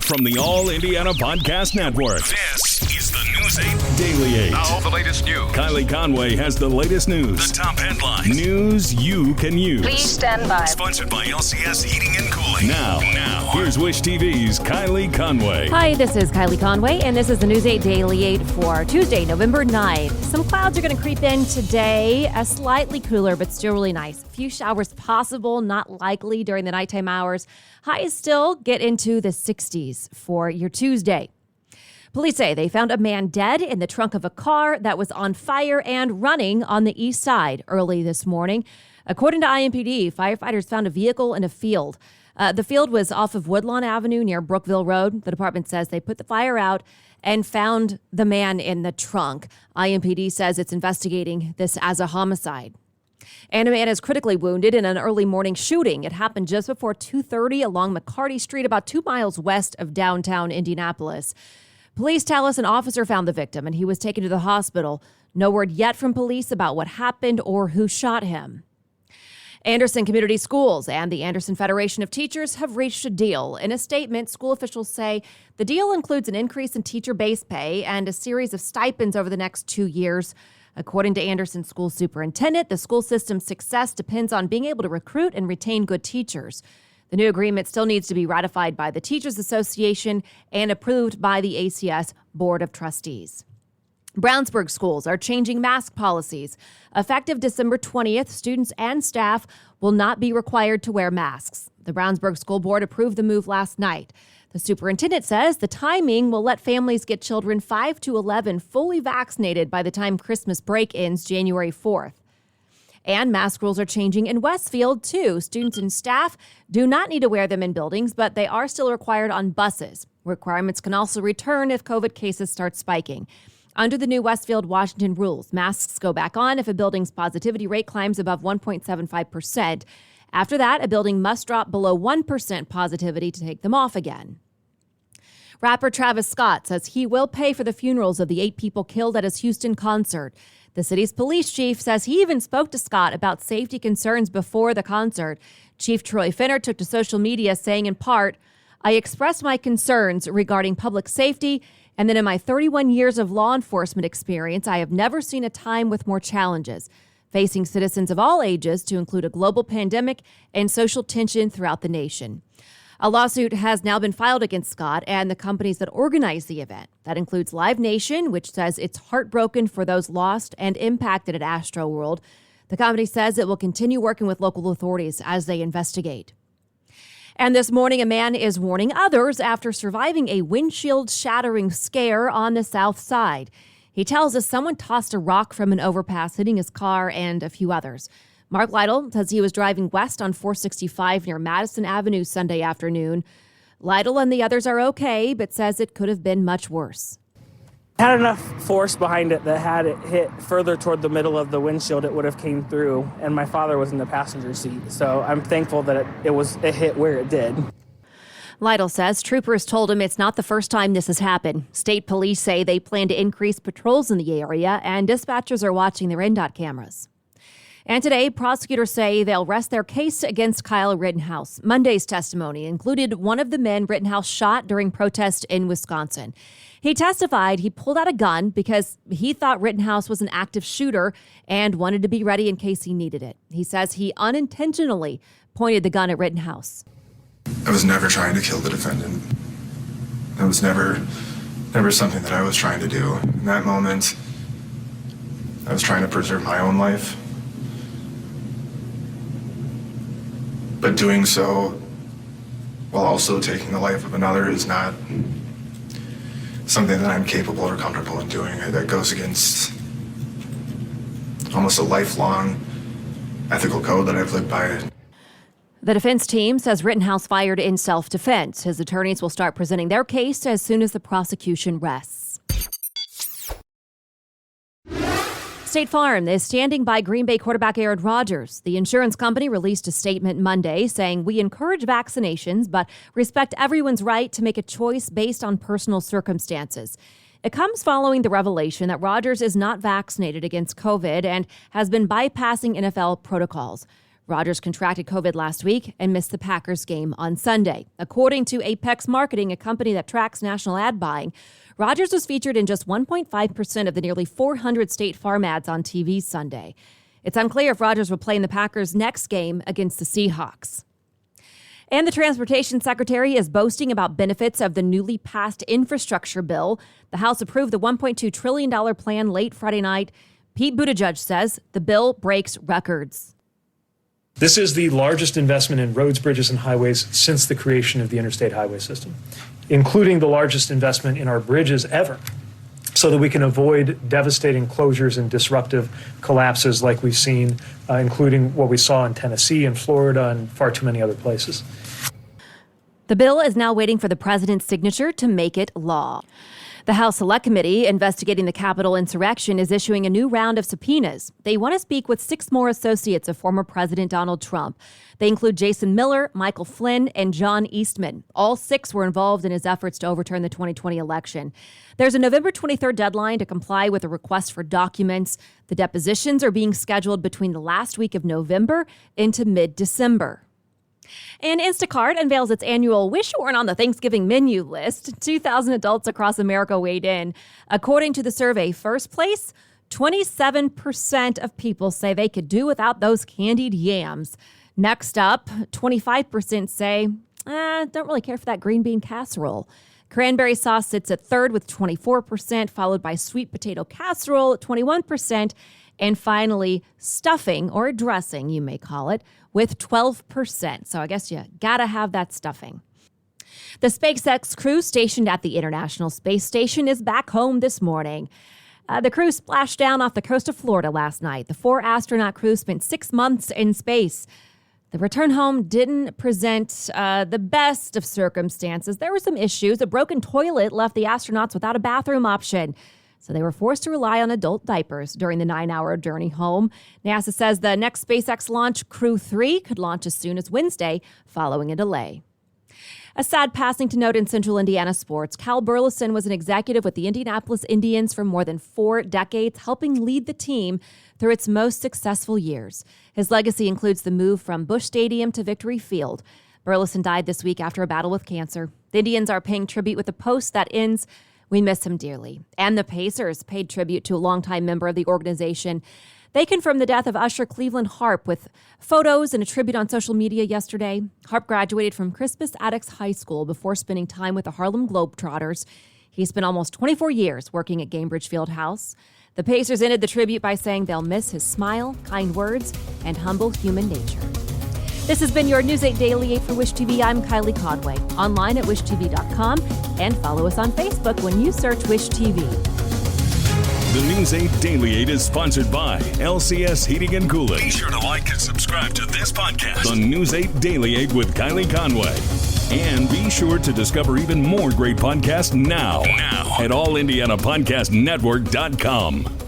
From the All Indiana Podcast Network, this is the News 8 Daily 8. Now, the latest news. Kylie Conway has the latest news. The top headlines. News you can use. Please stand by. Sponsored by LCS Heating and Cooling. Now, here's Wish TV's Kylie Conway. Hi, this is Kylie Conway, and this is the News 8 Daily 8 for Tuesday, November 9th. Some clouds are going to creep in today, slightly cooler, but still really nice. A few showers possible, not likely during the nighttime hours. Highs still get into the 60s for your Tuesday. Police say they found a man dead in the trunk of a car that was on fire and running on the east side early this morning. According to IMPD, firefighters found a vehicle in a field. The field was off of Woodlawn Avenue near Brookville Road. The department says they put the fire out and found the man in the trunk. IMPD says it's investigating this as a homicide. And a man is critically wounded in an early morning shooting. It happened just before 2:30 along McCarty Street, about 2 miles west of downtown Indianapolis. Police tell us an officer found the victim and he was taken to the hospital. No word yet from police about what happened or who shot him. Anderson Community Schools and the Anderson Federation of Teachers have reached a deal. In a statement, school officials say the deal includes an increase in teacher base pay and a series of stipends over the next 2 years. According to Anderson School Superintendent, the school system's success depends on being able to recruit and retain good teachers. The new agreement still needs to be ratified by the Teachers Association and approved by the ACS Board of Trustees. Brownsburg schools are changing mask policies. Effective December 20th, students and staff will not be required to wear masks. The Brownsburg School Board approved the move last night. The superintendent says the timing will let families get children 5 to 11 fully vaccinated by the time Christmas break ends January 4th. And mask rules are changing in Westfield, too. Students and staff do not need to wear them in buildings, but they are still required on buses. Requirements can also return if COVID cases start spiking. Under the new Westfield, Washington rules, masks go back on if a building's positivity rate climbs above 1.75%. After that, a building must drop below 1% positivity to take them off again. Rapper Travis Scott says he will pay for the funerals of the 8 people killed at his Houston concert. The city's police chief says he even spoke to Scott about safety concerns before the concert. Chief Troy Finner took to social media saying in part, "I expressed my concerns regarding public safety, and then in my 31 years of law enforcement experience, I have never seen a time with more challenges, facing citizens of all ages to include a global pandemic and social tension throughout the nation." A lawsuit has now been filed against Scott and the companies that organized the event. That includes Live Nation, which says it's heartbroken for those lost and impacted at Astroworld. The company says it will continue working with local authorities as they investigate. And this morning, a man is warning others after surviving a windshield shattering scare on the south side. He tells us someone tossed a rock from an overpass, hitting his car and a few others. Mark Lytle says he was driving west on 465 near Madison Avenue Sunday afternoon. Lytle and the others are okay, but says it could have been much worse. Had enough force behind it that had it hit further toward the middle of the windshield, it would have came through. And my father was in the passenger seat, so I'm thankful that it hit where it did. Lytle says troopers told him it's not the first time this has happened. State police say they plan to increase patrols in the area, and dispatchers are watching their NDOT cameras. And today, prosecutors say they'll rest their case against Kyle Rittenhouse. Monday's testimony included one of the men Rittenhouse shot during protest in Wisconsin. He testified he pulled out a gun because he thought Rittenhouse was an active shooter and wanted to be ready in case he needed it. He says he unintentionally pointed the gun at Rittenhouse. I was never trying to kill the defendant. That was never something that I was trying to do. In that moment, I was trying to preserve my own life. But doing so while also taking the life of another is not something that I'm capable or comfortable in doing. That goes against almost a lifelong ethical code that I've lived by. The defense team says Rittenhouse fired in self-defense. His attorneys will start presenting their case as soon as the prosecution rests. State Farm is standing by Green Bay quarterback Aaron Rodgers. The insurance company released a statement Monday saying, "We encourage vaccinations, but respect everyone's right to make a choice based on personal circumstances." It comes following the revelation that Rodgers is not vaccinated against COVID and has been bypassing NFL protocols. Rodgers contracted COVID last week and missed the Packers game on Sunday. According to Apex Marketing, a company that tracks national ad buying, Rodgers was featured in just 1.5% of the nearly 400 State Farm ads on TV Sunday. It's unclear if Rodgers will play in the Packers' next game against the Seahawks. And the Transportation Secretary is boasting about benefits of the newly passed infrastructure bill. The House approved the $1.2 trillion plan late Friday night. Pete Buttigieg says the bill breaks records. This is the largest investment in roads, bridges, and highways since the creation of the interstate highway system, including the largest investment in our bridges ever, so that we can avoid devastating closures and disruptive collapses like we've seen, including what we saw in Tennessee and Florida and far too many other places. The bill is now waiting for the president's signature to make it law. The House Select Committee investigating the Capitol insurrection is issuing a new round of subpoenas. They want to speak with 6 more associates of former President Donald Trump. They include Jason Miller, Michael Flynn, and John Eastman. All 6 were involved in his efforts to overturn the 2020 election. There's a November 23rd deadline to comply with a request for documents. The depositions are being scheduled between the last week of November into mid-December. And Instacart unveils its annual Wish You Weren't on the Thanksgiving menu list. 2,000 adults across America weighed in. According to the survey, first place, 27% of people say they could do without those candied yams. Next up, 25% say, don't really care for that green bean casserole. Cranberry sauce sits at third with 24%, followed by sweet potato casserole at 21%. And finally, stuffing, or dressing, you may call it, with 12%. So I guess you gotta have that stuffing. The SpaceX crew stationed at the International Space Station is back home this morning. The crew splashed down off the coast of Florida last night. The 4-astronaut crew spent 6 months in space. The return home didn't present the best of circumstances. There were some issues. A broken toilet left the astronauts without a bathroom option, so they were forced to rely on adult diapers during the 9-hour journey home. NASA says the next SpaceX launch, Crew 3, could launch as soon as Wednesday, following a delay. A sad passing to note in Central Indiana sports. Cal Burleson was an executive with the Indianapolis Indians for more than 4 decades, helping lead the team through its most successful years. His legacy includes the move from Busch Stadium to Victory Field. Burleson died this week after a battle with cancer. The Indians are paying tribute with a post that ends, "We miss him dearly." And the Pacers paid tribute to a longtime member of the organization. They confirmed the death of usher Cleveland Harp with photos and a tribute on social media yesterday. Harp graduated from Crispus Attucks High School before spending time with the Harlem Globetrotters. He spent almost 24 years working at Gainbridge Fieldhouse. The Pacers ended the tribute by saying they'll miss his smile, kind words, and humble human nature. This has been your News 8 Daily 8 for Wish TV. I'm Kylie Conway. Online at wishtv.com and follow us on Facebook when you search Wish TV. The News 8 Daily 8 is sponsored by LCS Heating and Cooling. Be sure to like and subscribe to this podcast on News 8 Daily 8 with Kylie Conway. And be sure to discover even more great podcasts now at allindianapodcastnetwork.com.